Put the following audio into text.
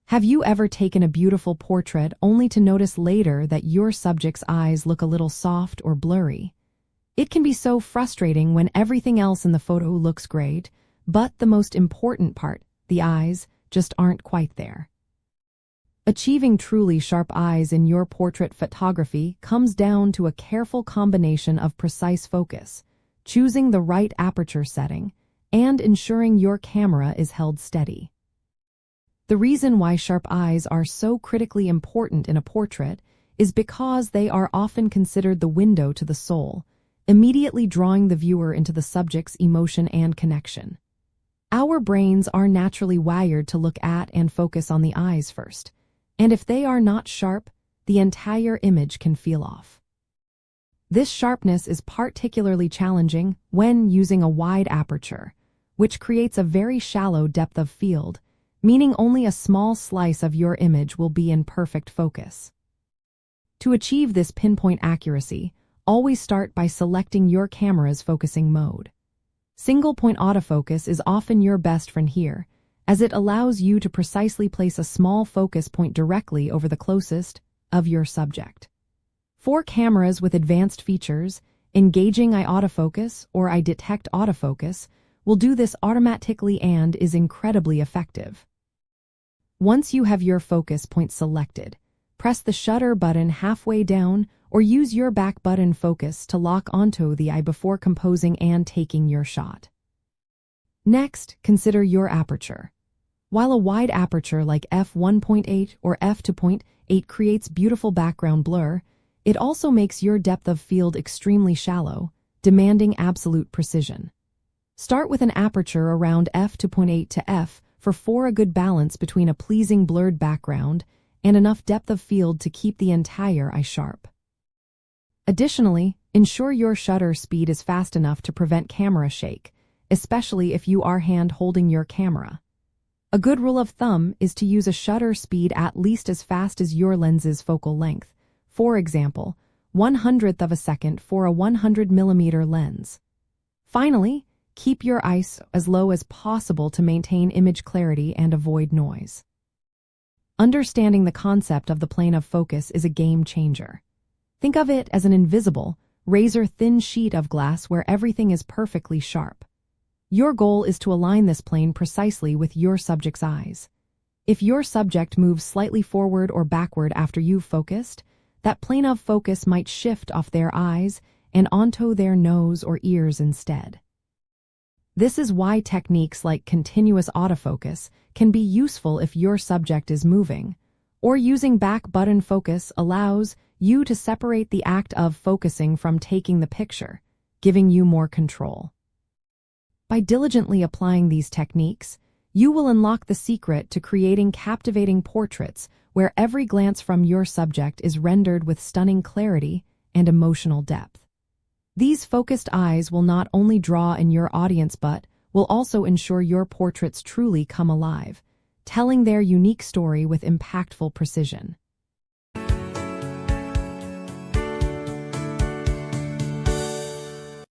Have you ever taken a beautiful portrait only to notice later that your subject's eyes look a little soft or blurry? It can be so frustrating when everything else in the photo looks great, but the most important part, the eyes, just aren't quite there. Achieving truly sharp eyes in your portrait photography comes down to a careful combination of precise focus, choosing the right aperture setting, and ensuring your camera is held steady. The reason why sharp eyes are so critically important in a portrait is because they are often considered the window to the soul, immediately drawing the viewer into the subject's emotion and connection. Our brains are naturally wired to look at and focus on the eyes first, and if they are not sharp, the entire image can feel off. This sharpness is particularly challenging when using a wide aperture, which creates a very shallow depth of field, meaning only a small slice of your image will be in perfect focus. To achieve this pinpoint accuracy, always start by selecting your camera's focusing mode. Single-point autofocus is often your best friend here, as it allows you to precisely place a small focus point directly over the closest of your subject. For cameras with advanced features, engaging eye autofocus or eye detect autofocus will do this automatically and is incredibly effective. Once you have your focus point selected, press the shutter button halfway down or use your back button focus to lock onto the eye before composing and taking your shot. Next, consider your aperture. While a wide aperture like f1.8 or f2.8 creates beautiful background blur, it also makes your depth of field extremely shallow, demanding absolute precision. Start with an aperture around f2.8 to f for a good balance between a pleasing blurred background and enough depth of field to keep the entire eye sharp. Additionally, ensure your shutter speed is fast enough to prevent camera shake, especially if you are hand-holding your camera. A good rule of thumb is to use a shutter speed at least as fast as your lens's focal length, for example, 1/100th of a second for a 100mm lens. Finally, keep your ISO as low as possible to maintain image clarity and avoid noise. Understanding the concept of the plane of focus is a game changer. Think of it as an invisible, razor-thin sheet of glass where everything is perfectly sharp. Your goal is to align this plane precisely with your subject's eyes. If your subject moves slightly forward or backward after you've focused, that plane of focus might shift off their eyes and onto their nose or ears instead. This is why techniques like continuous autofocus can be useful if your subject is moving, or using back button focus allows you to separate the act of focusing from taking the picture, giving you more control. By diligently applying these techniques, you will unlock the secret to creating captivating portraits where every glance from your subject is rendered with stunning clarity and emotional depth. These focused eyes will not only draw in your audience but will also ensure your portraits truly come alive, telling their unique story with impactful precision.